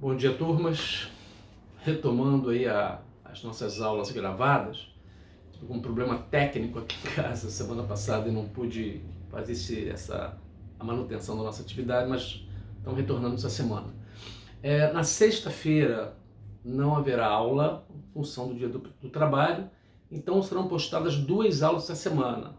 Bom dia, turmas. Retomando aí as nossas aulas gravadas. Estou com um problema técnico aqui em casa semana passada e não pude fazer a manutenção da nossa atividade, mas estamos retornando essa semana. Na sexta-feira não haverá aula em função do dia do trabalho, então serão postadas 2 aulas essa semana,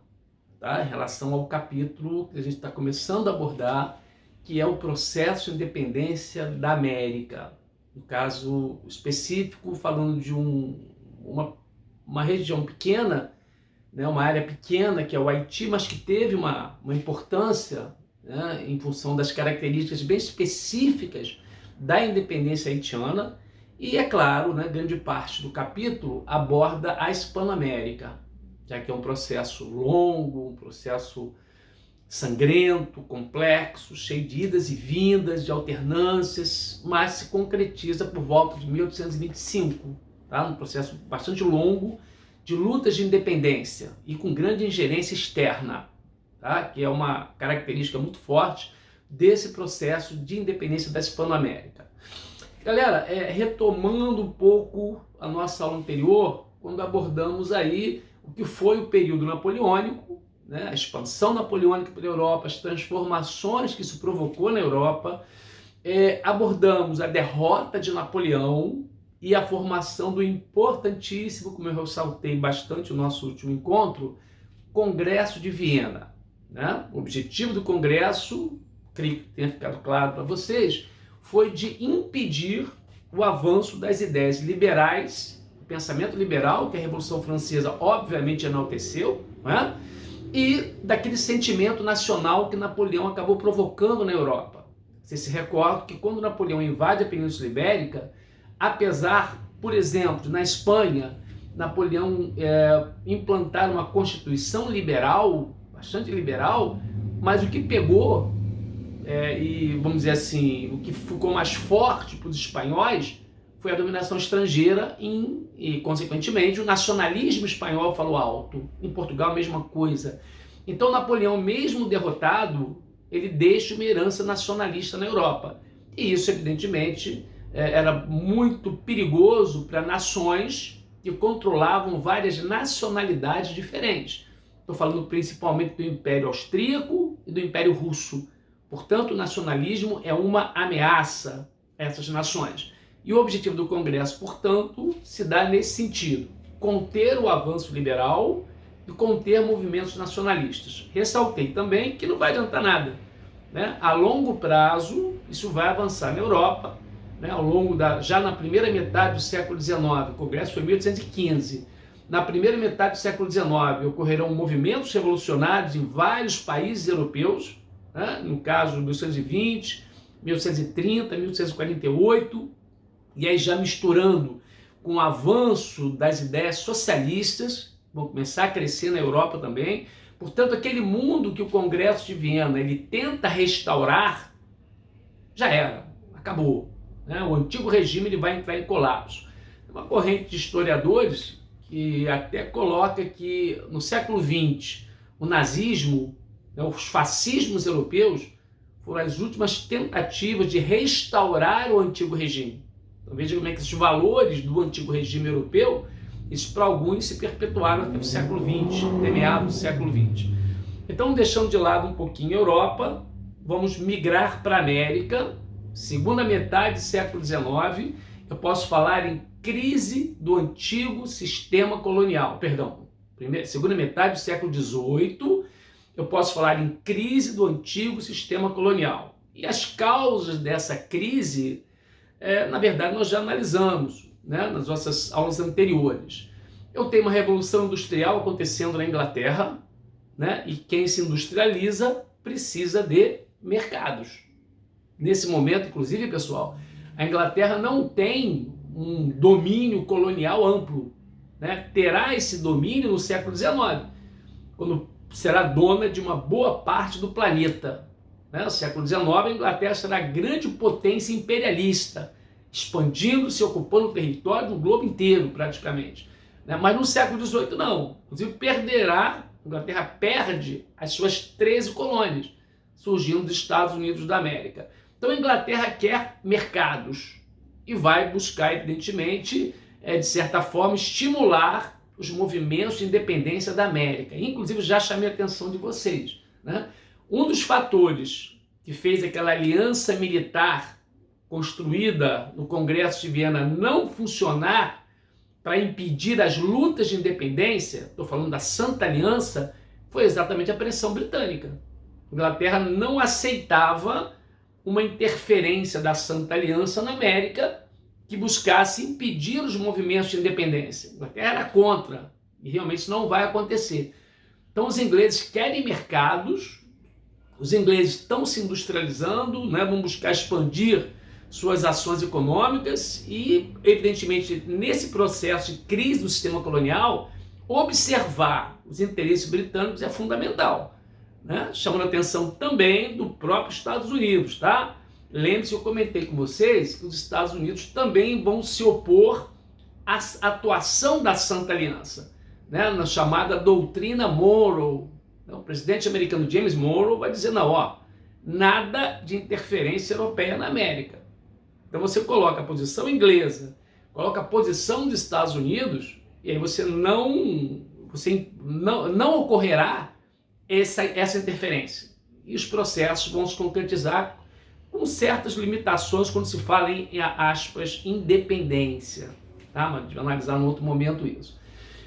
tá? Em relação ao capítulo que a gente está começando a abordar, que é o processo de independência da América. No caso específico, falando de uma região pequena, né, uma área pequena, que é o Haiti, mas que teve uma importância, né, em função das características bem específicas da independência haitiana. E, é claro, né, grande parte do capítulo aborda a Hispano-América, já que é um processo longo, um processo sangrento, complexo, cheio de idas e vindas, de alternâncias, mas se concretiza por volta de 1825, tá? Um processo bastante longo de lutas de independência e com grande ingerência externa, tá? Que é uma característica muito forte desse processo de independência da Hispano-América. Galera, retomando um pouco a nossa aula anterior, quando abordamos aí o que foi o período napoleônico, né, a expansão napoleônica pela Europa, as transformações que isso provocou na Europa, abordamos a derrota de Napoleão e a formação do importantíssimo, como eu ressaltei bastante no nosso último encontro, Congresso de Viena. Né? O objetivo do Congresso, creio que tenha ficado claro para vocês, foi de impedir o avanço das ideias liberais, o pensamento liberal, que a Revolução Francesa obviamente enalteceu, né? E daquele sentimento nacional que Napoleão acabou provocando na Europa. Vocês se recordam que quando Napoleão invade a Península Ibérica, apesar, por exemplo, na Espanha, Napoleão implantar uma constituição liberal, bastante liberal, mas o que pegou, e vamos dizer assim, o que ficou mais forte para os espanhóis foi a dominação estrangeira e, consequentemente, o nacionalismo espanhol falou alto. Em Portugal, a mesma coisa. Então, Napoleão, mesmo derrotado, ele deixa uma herança nacionalista na Europa. E isso, evidentemente, era muito perigoso para nações que controlavam várias nacionalidades diferentes. Estou falando principalmente do Império Austríaco e do Império Russo. Portanto, o nacionalismo é uma ameaça a essas nações. E o objetivo do Congresso, portanto, se dá nesse sentido: conter o avanço liberal e conter movimentos nacionalistas. Ressaltei também que não vai adiantar nada, né? A longo prazo, isso vai avançar na Europa, né? Já na primeira metade do século XIX, o Congresso foi em 1815, na primeira metade do século XIX ocorrerão movimentos revolucionários em vários países europeus, né? No caso, 1820, 1830, 1848, e aí já misturando com o avanço das ideias socialistas, vão começar a crescer na Europa também. Portanto, aquele mundo que o Congresso de Viena ele tenta restaurar, já era, acabou. Né? O antigo regime ele vai entrar em colapso. Tem uma corrente de historiadores que até coloca que no século XX o nazismo, né, os fascismos europeus foram as últimas tentativas de restaurar o antigo regime. Então veja como é que esses valores do antigo regime europeu, isso para alguns se perpetuaram até o século XX, até meados do século XX. Então, deixando de lado um pouquinho a Europa, vamos migrar para a América. Segunda metade do século XIX, eu posso falar em crise do antigo sistema colonial. Segunda metade do século XVIII, eu posso falar em crise do antigo sistema colonial. E as causas dessa crise, na verdade, nós já analisamos, né, nas nossas aulas anteriores. Eu tenho uma revolução industrial acontecendo na Inglaterra, né, e quem se industrializa precisa de mercados. Nesse momento, inclusive, pessoal, a Inglaterra não tem um domínio colonial amplo, né? Terá esse domínio no século XIX, quando será dona de uma boa parte do planeta. No século XIX, a Inglaterra será a grande potência imperialista, expandindo-se, ocupando o território do globo inteiro, praticamente. Mas no século XVIII, não. Inclusive, a Inglaterra perde as suas 13 colônias, surgindo dos Estados Unidos da América. Então, a Inglaterra quer mercados. e vai buscar, evidentemente, de certa forma, estimular os movimentos de independência da América. Inclusive, já chamei a atenção de vocês, né? Um dos fatores que fez aquela aliança militar construída no Congresso de Viena não funcionar para impedir as lutas de independência, estou falando da Santa Aliança, foi exatamente a pressão britânica. A Inglaterra não aceitava uma interferência da Santa Aliança na América que buscasse impedir os movimentos de independência. A Inglaterra era contra, e realmente isso não vai acontecer. Então os ingleses querem mercados, os ingleses estão se industrializando, né, vão buscar expandir suas ações econômicas e, evidentemente, nesse processo de crise do sistema colonial, observar os interesses britânicos é fundamental, né? Chamando a atenção também do próprio Estados Unidos, tá? Lembre-se, eu comentei com vocês que os Estados Unidos também vão se opor à atuação da Santa Aliança, né? Na chamada doutrina Monroe. O presidente americano James Monroe vai dizer, não, ó, nada de interferência europeia na América. Então você coloca a posição inglesa, coloca a posição dos Estados Unidos, e aí você não ocorrerá essa interferência. E os processos vão se concretizar com certas limitações quando se fala em, aspas, independência. Tá? Mas vamos analisar em outro momento isso.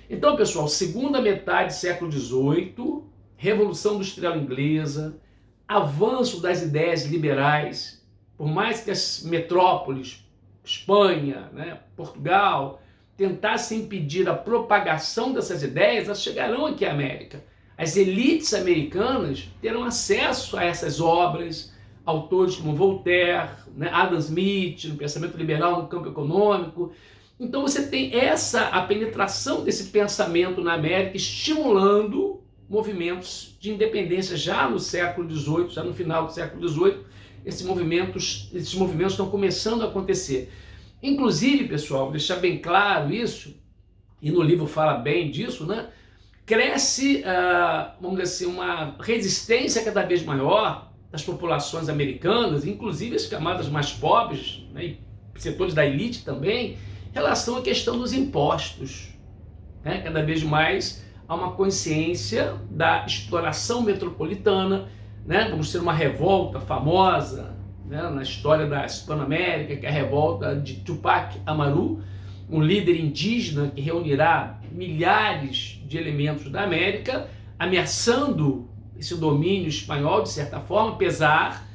Então, pessoal, segunda metade do século XVIII, Revolução Industrial Inglesa, avanço das ideias liberais. Por mais que as metrópoles, Espanha, né, Portugal, tentassem impedir a propagação dessas ideias, elas chegarão aqui à América. As elites americanas terão acesso a essas obras, autores como Voltaire, né, Adam Smith, no pensamento liberal no campo econômico. Então você tem a penetração desse pensamento na América, estimulando movimentos de independência já no século XVIII, já no final do século XVIII, esses movimentos estão começando a acontecer. Inclusive, pessoal, vou deixar bem claro isso, e no livro fala bem disso, né? Cresce, vamos dizer assim, uma resistência cada vez maior das populações americanas, inclusive as camadas mais pobres, né, e setores da elite também, em relação à questão dos impostos, né? Cada vez mais há uma consciência da exploração metropolitana, né? Vamos ter uma revolta famosa, né, na história da Hispano-América, que é a revolta de Tupac Amaru, um líder indígena que reunirá milhares de elementos da América, ameaçando esse domínio espanhol de certa forma, apesar,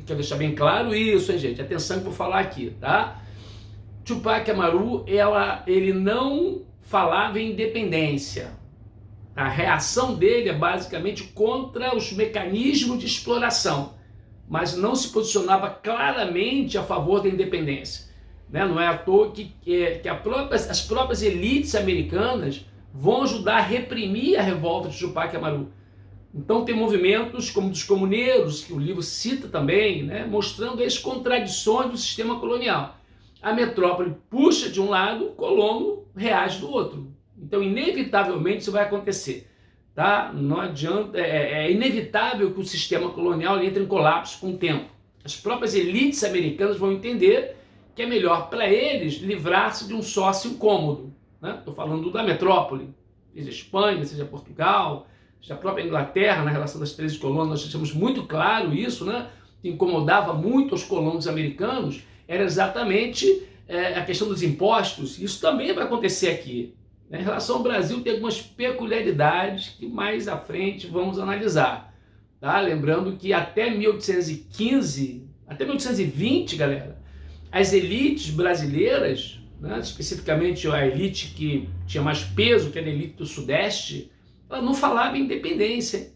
quero deixar bem claro isso, hein, gente? Atenção que eu vou falar aqui, tá? Tupac Amaru, ele não falava em independência. A reação dele é basicamente contra os mecanismos de exploração, mas não se posicionava claramente a favor da independência, né? Não é à toa que as próprias elites americanas vão ajudar a reprimir a revolta de Tupac Amaru. Então tem movimentos como dos comuneiros, que o livro cita também, né? Mostrando as contradições do sistema colonial. A metrópole puxa de um lado, o colono reage do outro. Então, inevitavelmente, isso vai acontecer, tá? Não adianta, é inevitável que o sistema colonial entre em colapso com o tempo. As próprias elites americanas vão entender que é melhor para eles livrar-se de um sócio incômodo, né? Estou falando da metrópole, seja Espanha, seja Portugal, seja a própria Inglaterra, na relação das 13 colônias, nós deixamos muito claro isso, né? Que incomodava muito os colonos americanos, era exatamente a questão dos impostos. Isso também vai acontecer aqui. Em relação ao Brasil, tem algumas peculiaridades que mais à frente vamos analisar, tá? Lembrando que até 1815, até 1820, galera, as elites brasileiras, né, especificamente a elite que tinha mais peso, que era a elite do Sudeste, ela não falava em independência,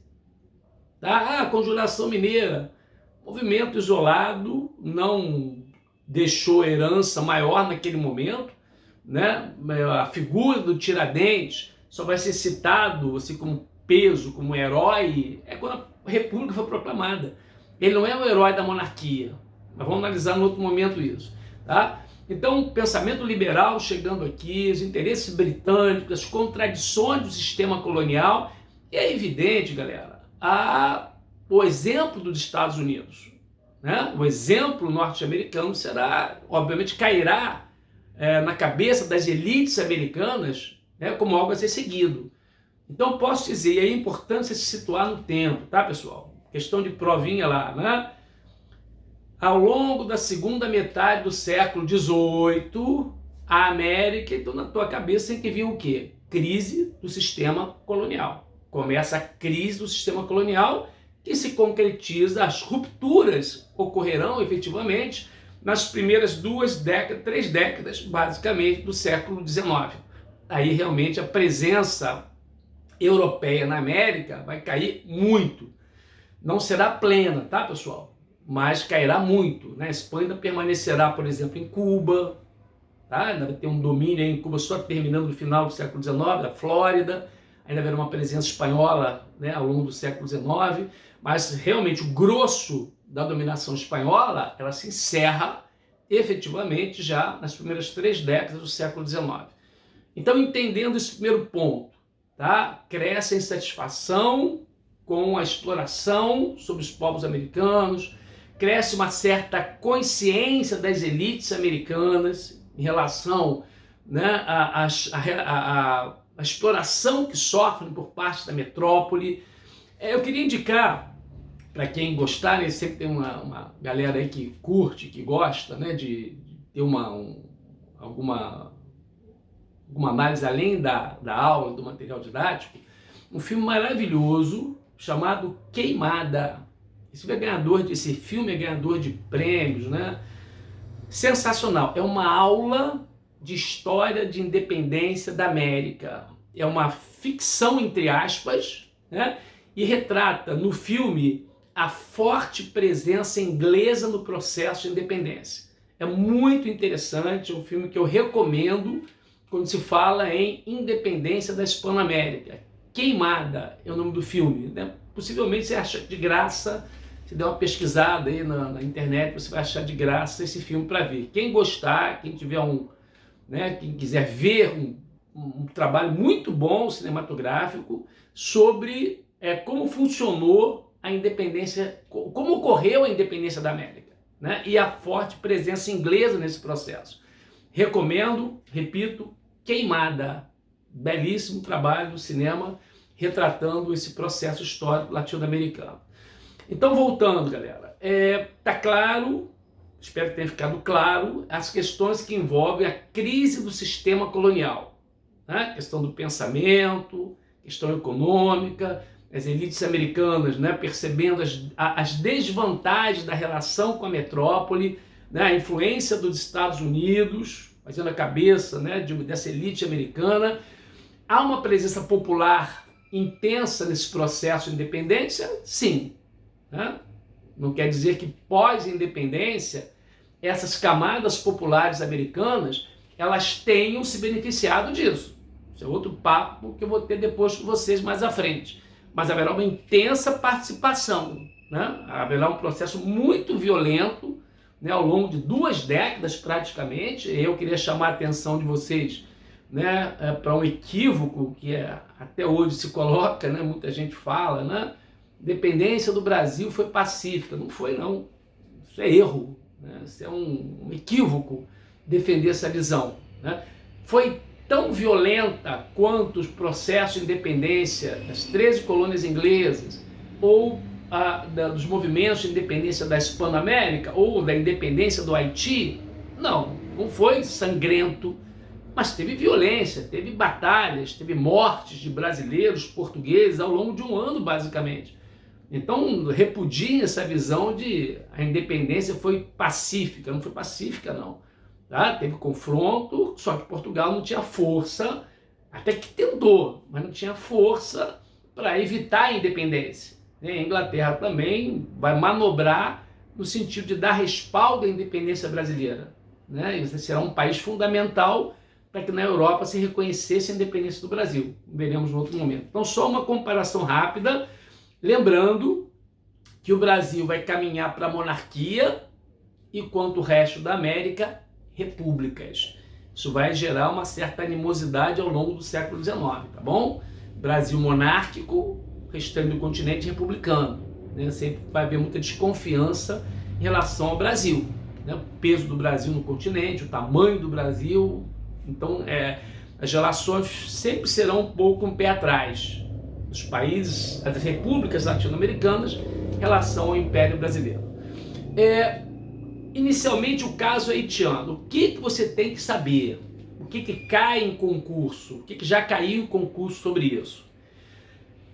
tá? Conjuração Mineira, movimento isolado, não deixou herança maior naquele momento, né? A figura do Tiradentes só vai ser citado assim, como peso, como herói, quando a República foi proclamada. Ele não é o herói da monarquia, mas vamos analisar no outro momento isso, tá? Então, o pensamento liberal chegando aqui, os interesses britânicos, as contradições do sistema colonial, e é evidente, galera, o exemplo dos Estados Unidos. né? O exemplo norte-americano será, obviamente, cairá na cabeça das elites americanas, né, como algo a ser seguido. Então, eu posso dizer, e é importante se situar no tempo, tá, pessoal? Questão de provinha lá, né? Ao longo da segunda metade do século XVIII, a América, então na tua cabeça tem que vir o quê? Crise do sistema colonial. Começa a crise do sistema colonial que se concretiza, as rupturas ocorrerão efetivamente nas primeiras 3 décadas, basicamente, do século XIX. Aí realmente a presença europeia na América vai cair muito. Não será plena, tá, pessoal? Mas cairá muito, né? A Espanha ainda permanecerá, por exemplo, em Cuba, tá? Ainda vai ter um domínio aí em Cuba só terminando no final do século XIX, a Flórida, ainda haverá uma presença espanhola, né, ao longo do século XIX, mas realmente o grosso da dominação espanhola, ela se encerra efetivamente já nas primeiras 3 décadas do século XIX. Então, entendendo esse primeiro ponto, tá? Cresce a insatisfação com a exploração sobre os povos americanos, cresce uma certa consciência das elites americanas em relação, né, à exploração que sofrem por parte da metrópole. Eu queria indicar, para quem gostar, né, sempre tem uma galera aí que curte, que gosta, né, de ter alguma análise além da aula, do material didático, um filme maravilhoso chamado Queimada. Esse filme é ganhador de prêmios, né? Sensacional. É uma aula de história de independência da América. É uma ficção, entre aspas, né? E retrata no filme a forte presença inglesa no processo de independência. É muito interessante, é um filme que eu recomendo quando se fala em independência da Hispano-América. Queimada é o nome do filme, né? Possivelmente você acha de graça, se der uma pesquisada aí na internet, você vai achar de graça esse filme para ver. Quem gostar, quem tiver quem quiser ver um trabalho muito bom cinematográfico sobre como funcionou a independência, como ocorreu a independência da América, né? E a forte presença inglesa nesse processo. Recomendo, repito, Queimada. Belíssimo trabalho do cinema retratando esse processo histórico latino-americano. Então, voltando, galera, tá claro, espero que tenha ficado claro, as questões que envolvem a crise do sistema colonial, né? Questão do pensamento, questão econômica, as elites americanas, né, percebendo as desvantagens da relação com a metrópole, né, a influência dos Estados Unidos, fazendo a cabeça, né, dessa elite americana. Há uma presença popular intensa nesse processo de independência? Sim. Né? Não quer dizer que pós-independência, essas camadas populares americanas, elas tenham se beneficiado disso. Isso é outro papo que eu vou ter depois com vocês mais à frente. Mas haverá uma intensa participação, né? Haverá um processo muito violento, né, ao longo de 2 décadas praticamente. Eu queria chamar a atenção de vocês, né, para um equívoco que até hoje se coloca, né, muita gente fala, né? Independência do Brasil foi pacífica. Não foi, não. Isso é erro, né? Isso é um equívoco defender essa visão, né? Foi tão violenta quanto os processos de independência das 13 colônias inglesas ou dos movimentos de independência da Hispano-América ou da independência do Haiti? Não foi sangrento, mas teve violência, teve batalhas, teve mortes de brasileiros, portugueses ao longo de um ano, basicamente. Então, repudiem essa visão de a independência foi pacífica. Não foi pacífica, não. Tá? Teve confronto, só que Portugal não tinha força, até que tentou, mas não tinha força para evitar a independência. A Inglaterra também vai manobrar no sentido de dar respaldo à independência brasileira, né? E será um país fundamental para que na Europa se reconhecesse a independência do Brasil. Veremos no outro momento. Então, só uma comparação rápida, lembrando que o Brasil vai caminhar para a monarquia, enquanto o resto da América, repúblicas. Isso vai gerar uma certa animosidade ao longo do século XIX, tá bom? Brasil monárquico, restante do continente republicano, né? Sempre vai haver muita desconfiança em relação ao Brasil, né? O peso do Brasil no continente, o tamanho do Brasil. Então, as relações sempre serão um pouco um pé atrás dos países, das repúblicas latino-americanas, em relação ao Império Brasileiro. Inicialmente, o caso haitiano. O que você tem que saber? O que cai em concurso? O que já caiu em concurso sobre isso?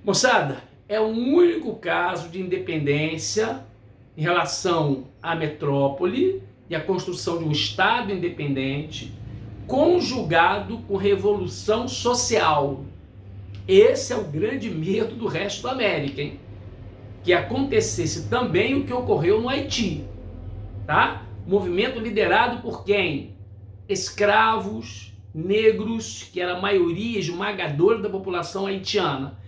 Moçada, é o único caso de independência em relação à metrópole e a construção de um Estado independente conjugado com revolução social. Esse é o grande medo do resto da América, hein? Que acontecesse também o que ocorreu no Haiti, tá? Movimento liderado por quem? Escravos, negros, que era a maioria esmagadora da população haitiana.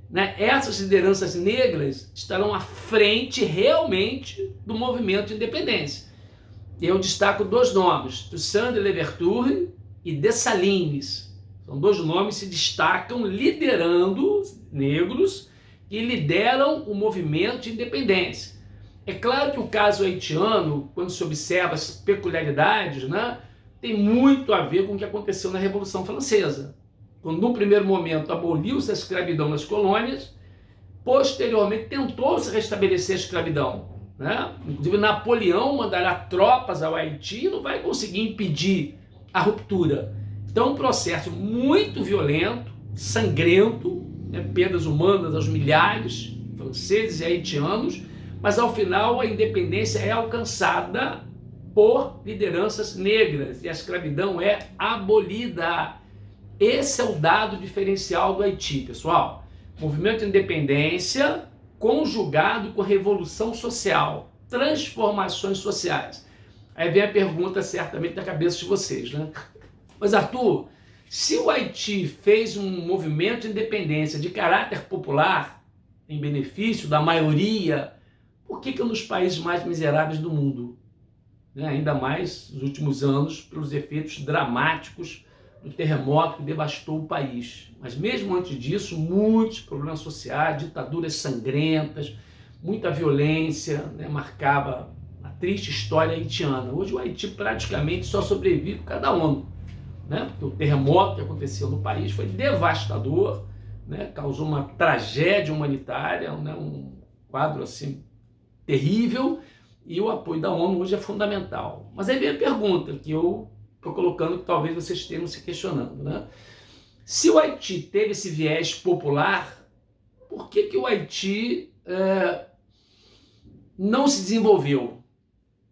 Né? Essas lideranças negras estarão à frente realmente do movimento de independência. Eu destaco dois nomes, Toussaint Louverture e Dessalines. São dois nomes que se destacam liderando negros que lideram o movimento de independência. É claro que o caso haitiano, quando se observa as peculiaridades, né, tem muito a ver com o que aconteceu na Revolução Francesa, quando no primeiro momento aboliu-se a escravidão nas colônias, posteriormente tentou-se restabelecer a escravidão. Né? Inclusive Napoleão mandará tropas ao Haiti e não vai conseguir impedir a ruptura. Então, um processo muito violento, sangrento, né? Perdas humanas aos milhares, franceses e haitianos, mas ao final a independência é alcançada por lideranças negras e a escravidão é abolida. Esse é o dado diferencial do Haiti, pessoal. Movimento de independência conjugado com revolução social, transformações sociais. Aí vem a pergunta certamente na cabeça de vocês, né? Mas Arthur, se o Haiti fez um movimento de independência de caráter popular, em benefício da maioria, por que nos países mais miseráveis do mundo? Né? Ainda mais nos últimos anos, pelos efeitos dramáticos do terremoto que devastou o país. Mas mesmo antes disso, muitos problemas sociais, ditaduras sangrentas, muita violência, né, marcava a triste história haitiana. Hoje o Haiti praticamente só sobrevive por causa da ONU. Né? Porque o terremoto que aconteceu no país foi devastador, né? Causou uma tragédia humanitária, né? Um quadro assim terrível, e o apoio da ONU hoje é fundamental. Mas aí vem a pergunta que eu estou colocando, que talvez vocês estejam se questionando, né? Se o Haiti teve esse viés popular, por que o Haiti não se desenvolveu?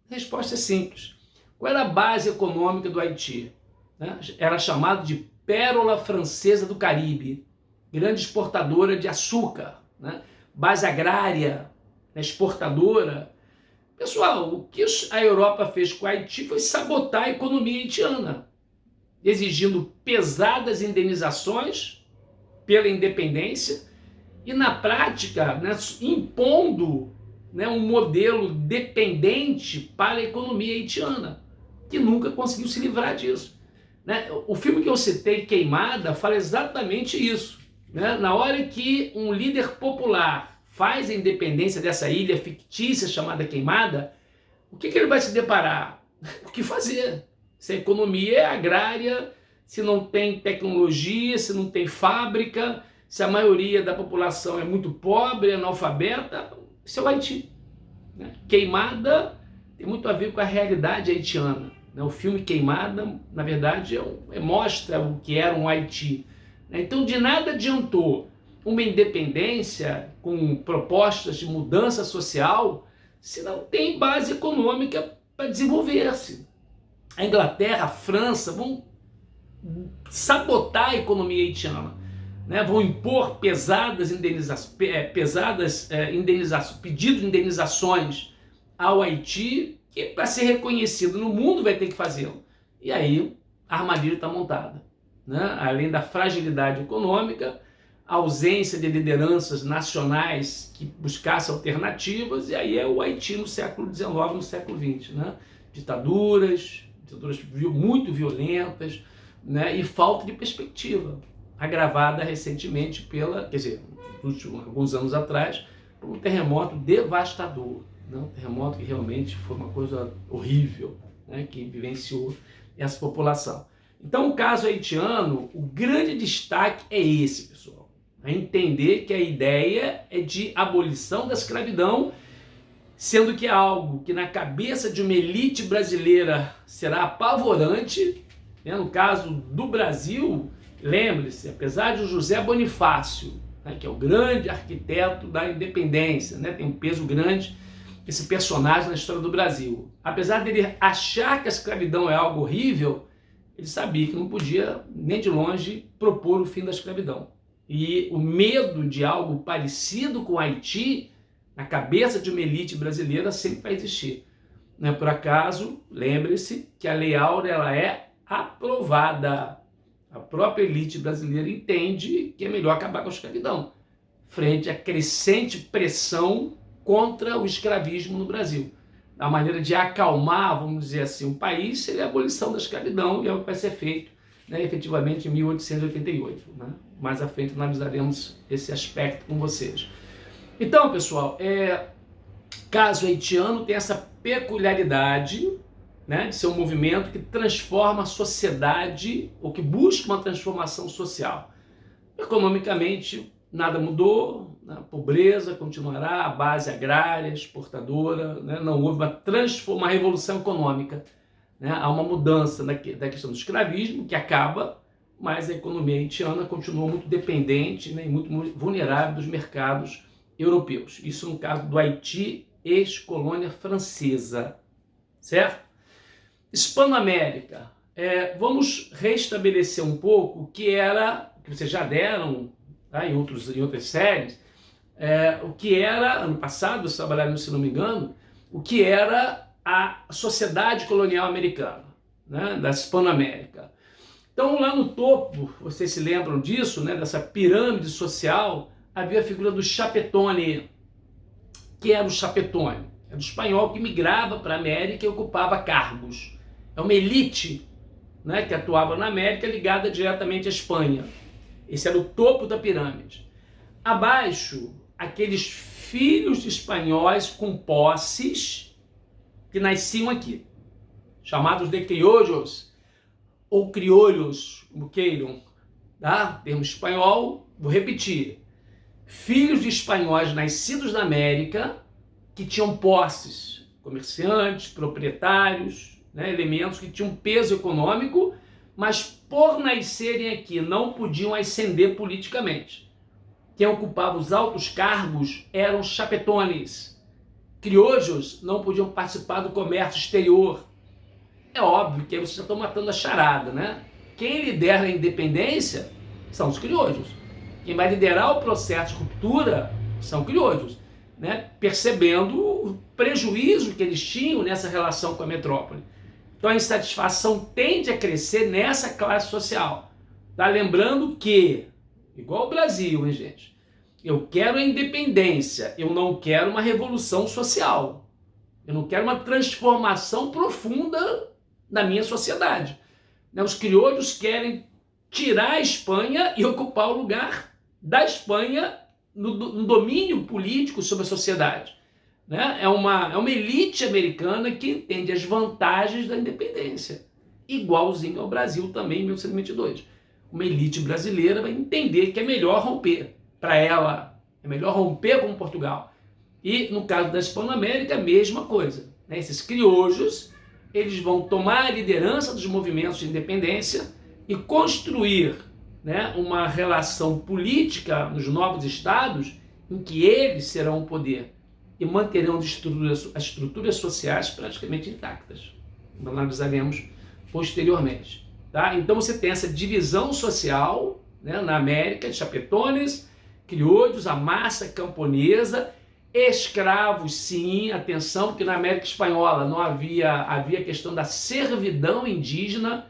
A resposta é simples. Qual era a base econômica do Haiti? Né? Era chamado de Pérola Francesa do Caribe, grande exportadora de açúcar, né? Base agrária, né? Exportadora. Pessoal, o que a Europa fez com o Haiti foi sabotar a economia haitiana, exigindo pesadas indenizações pela independência e, na prática, né, impondo, né, um modelo dependente para a economia haitiana, que nunca conseguiu se livrar disso. Né? O filme que eu citei, Queimada, fala exatamente isso. Né? Na hora que um líder popular faz a independência dessa ilha fictícia chamada Queimada, o que ele vai se deparar? O que fazer? Se a economia é agrária, se não tem tecnologia, se não tem fábrica, se a maioria da população é muito pobre, analfabeta, isso é o Haiti. Né? Queimada tem muito a ver com a realidade haitiana. Né? O filme Queimada, na verdade, mostra o que era um Haiti. Então, de nada adiantou uma independência com propostas de mudança social se não tem base econômica para desenvolver-se. A Inglaterra, a França vão sabotar a economia haitiana, né? Vão impor pedidos de indenizações ao Haiti, que para ser reconhecido no mundo vai ter que fazê-lo. E aí a armadilha está montada. Né? Além da fragilidade econômica, a ausência de lideranças nacionais que buscassem alternativas, e aí é o Haiti no século XIX, no século XX. Né? Ditaduras muito violentas, né? E falta de perspectiva, agravada recentemente alguns anos atrás, por um terremoto devastador. né? Um terremoto que realmente foi uma coisa horrível, né? Que vivenciou essa população. Então, o caso haitiano, o grande destaque é esse, pessoal. É entender que a ideia é de abolição da escravidão, sendo que é algo que na cabeça de uma elite brasileira será apavorante, né? No caso do Brasil, lembre-se, apesar de José Bonifácio, né, que é o grande arquiteto da independência, né, tem um peso grande esse personagem na história do Brasil. Apesar dele achar que a escravidão é algo horrível, ele sabia que não podia, nem de longe, propor o fim da escravidão. E o medo de algo parecido com o Haiti, na cabeça de uma elite brasileira, sempre vai existir. Não é por acaso, lembre-se que a Lei Áurea ela é aprovada. A própria elite brasileira entende que é melhor acabar com a escravidão, frente à crescente pressão contra o escravismo no Brasil. A maneira de acalmar, vamos dizer assim, o país seria a abolição da escravidão, e é o que vai ser feito, né, efetivamente em 1888. Né? Mais à frente analisaremos esse aspecto com vocês. Então, pessoal, caso haitiano tem essa peculiaridade, né, de ser um movimento que transforma a sociedade, ou que busca uma transformação social. Economicamente, nada mudou, né, a pobreza continuará, a base agrária, exportadora, né, não houve uma revolução econômica. Né, há uma mudança da questão do escravismo, que acaba, mas a economia haitiana continua muito dependente, né, e muito vulnerável dos mercados europeus. Isso no caso do Haiti, ex-colônia francesa, certo? Hispanoamérica, vamos restabelecer um pouco o que era, que vocês já deram, tá, em outras séries, o que era, ano passado, vocês trabalharam, se não me engano, o que era a sociedade colonial americana, né, da Hispanoamérica. Então, lá no topo, vocês se lembram disso, né, dessa pirâmide social, havia a figura do chapetone. Que era o chapetone? Era o espanhol que migrava para a América e ocupava cargos. É uma elite, né, que atuava na América ligada diretamente à Espanha. Esse era o topo da pirâmide. Abaixo, aqueles filhos de espanhóis com posses que nasciam aqui, chamados de criollos, ou criolhos, como queiram, tá? Termo espanhol, vou repetir. Filhos de espanhóis nascidos na América que tinham posses, comerciantes, proprietários, né, elementos que tinham peso econômico, mas por nascerem aqui não podiam ascender politicamente. Quem ocupava os altos cargos eram chapetones. Criollos não podiam participar do comércio exterior. É óbvio que aí vocês já estão matando a charada, né? Quem lidera a independência são os criollos. Quem vai liderar o processo de ruptura são criollos, né? Percebendo o prejuízo que eles tinham nessa relação com a metrópole. Então a insatisfação tende a crescer nessa classe social. Tá? Lembrando que, igual o Brasil, hein, gente? Eu quero a independência, eu não quero uma revolução social. Eu não quero uma transformação profunda da minha sociedade. Os criollos querem tirar a Espanha e ocupar o lugar da Espanha no domínio político sobre a sociedade. Né? É uma elite americana que entende as vantagens da independência, igualzinho ao Brasil também em 1822. Uma elite brasileira vai entender que é melhor romper. Para ela, é melhor romper com Portugal. E no caso da Hispanoamérica, a mesma coisa. Né? Esses criollos, eles vão tomar a liderança dos movimentos de independência e construir, né, uma relação política nos novos estados em que eles serão o poder e manterão as estruturas sociais praticamente intactas. Analisaremos posteriormente. Tá? Então você tem essa divisão social, né, na América, de chapetones, criollos, a massa camponesa, escravos, sim, atenção, porque na América Espanhola não havia a questão da servidão indígena.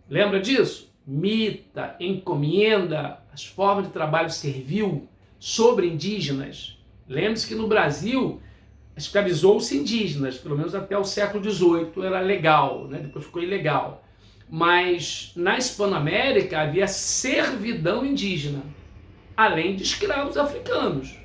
Lembra disso? Mita, encomenda, as formas de trabalho servil sobre indígenas. Lembre-se que no Brasil escravizou-se indígenas, pelo menos até o século XVIII era legal, né? Depois ficou ilegal. Mas na Hispanoamérica havia servidão indígena, além de escravos africanos.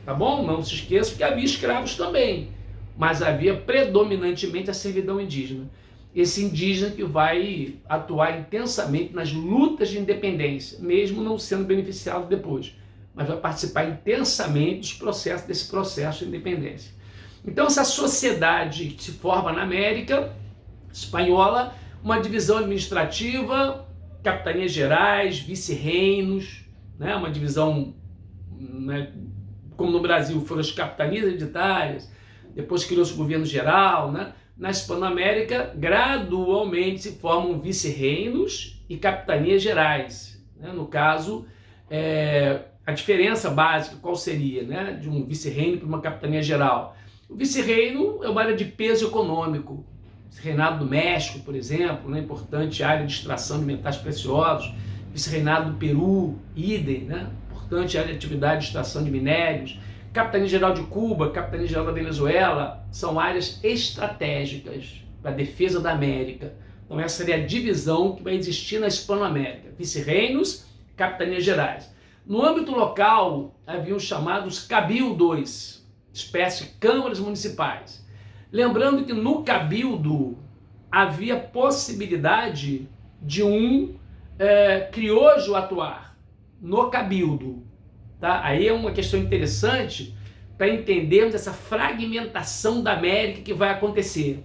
Tá bom? Não se esqueça que havia escravos também. mas havia predominantemente a servidão indígena. Esse indígena que vai atuar intensamente nas lutas de independência, mesmo não sendo beneficiado depois, mas vai participar intensamente desse processo de independência. Então, essa sociedade que se forma na América espanhola, uma divisão administrativa, capitanias gerais, vice-reinos, né? Uma divisão, né? Como no Brasil foram as capitanias hereditárias, depois criou-se o governo geral, né? Na Hispanoamérica, gradualmente se formam vice-reinos e capitanias gerais, né? No caso, a diferença básica qual seria, né? De um vice-reino para uma capitania geral? O vice-reino é uma área de peso econômico. Vice-reinado do México, por exemplo, né? Importante área de extração de metais preciosos. Vice-reinado do Peru, idem, né? Importante área de atividade de extração de minérios. Capitania Geral de Cuba, Capitania Geral da Venezuela, são áreas estratégicas para a defesa da América. Então essa seria a divisão que vai existir na Hispanoamérica. Vice-reinos, capitanias gerais. No âmbito local, haviam os chamados cabildos, espécie de câmaras municipais. Lembrando que no cabildo havia possibilidade de um criojo atuar no cabildo. Tá? Aí é uma questão interessante para entendermos essa fragmentação da América que vai acontecer.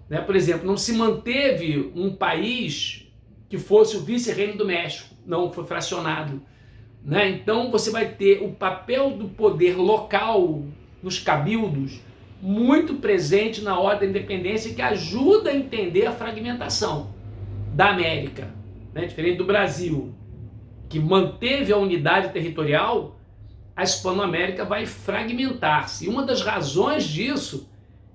Né? Por exemplo, não se manteve um país que fosse o vice-reino do México, não, foi fracionado. Né? Então você vai ter o papel do poder local nos cabildos muito presente na hora da independência, que ajuda a entender a fragmentação da América. Né? Diferente do Brasil, que manteve a unidade territorial, a Hispanoamérica vai fragmentar-se. E uma das razões disso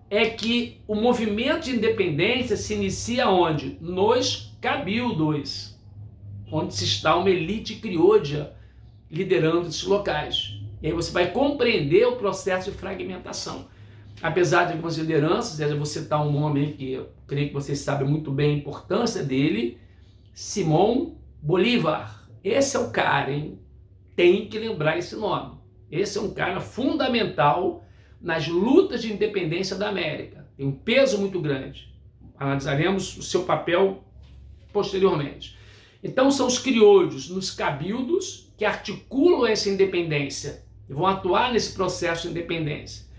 é que o movimento de independência se inicia onde? Nos cabildos, onde se está uma elite criolla liderando esses locais. E aí você vai compreender o processo de fragmentação. Apesar de algumas lideranças, eu vou citar um nome que eu creio que vocês sabem muito bem a importância dele, Simón Bolívar. Esse é o cara, hein? Tem que lembrar esse nome. Esse é um cara fundamental nas lutas de independência da América. Tem um peso muito grande. Analisaremos o seu papel posteriormente. Então são os criolhos nos cabildos que articulam essa independência e vão atuar nesse processo de independência.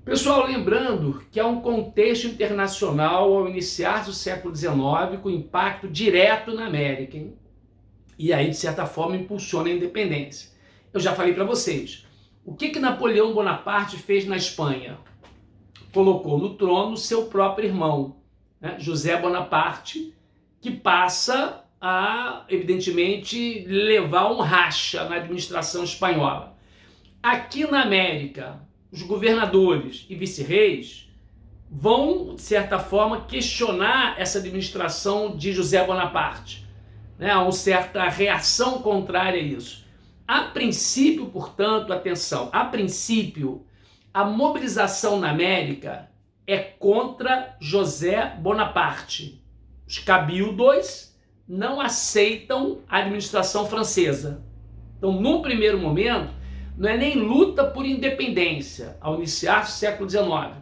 Pessoal, lembrando que há um contexto internacional ao iniciar do século XIX com impacto direto na América, hein? E aí, de certa forma, impulsiona a independência. Eu já falei para vocês, o que Napoleão Bonaparte fez na Espanha? Colocou no trono seu próprio irmão, né, José Bonaparte, que passa a, evidentemente, levar um racha na administração espanhola. Aqui na América, os governadores e vice-reis vão, de certa forma, questionar essa administração de José Bonaparte. Né, há uma certa reação contrária a isso. A princípio, portanto, atenção, a princípio, a mobilização na América é contra José Bonaparte. Os cabildos não aceitam a administração francesa. Então, no primeiro momento, não é nem luta por independência, ao iniciar do século XIX.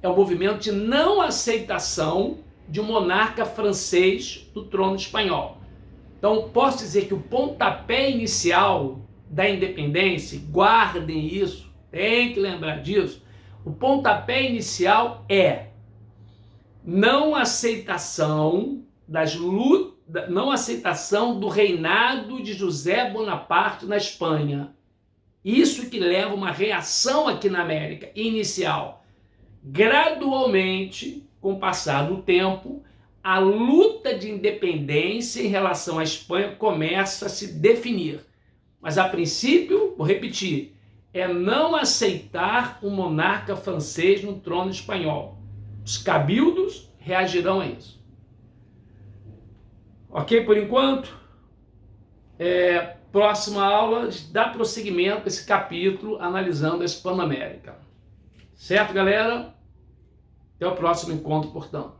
É um movimento de não aceitação de um monarca francês do trono espanhol. Então, posso dizer que o pontapé inicial da independência, guardem isso, tem que lembrar disso, o pontapé inicial é não aceitação não aceitação do reinado de José Bonaparte na Espanha. Isso que leva uma reação aqui na América inicial. Gradualmente, com o passar do tempo, a luta de independência em relação à Espanha começa a se definir. Mas a princípio, vou repetir, é não aceitar um monarca francês no trono espanhol. Os cabildos reagirão a isso. Ok, por enquanto? Próxima aula dá prosseguimento a esse capítulo analisando a Hispanoamérica. Certo, galera? Até o próximo encontro, portanto.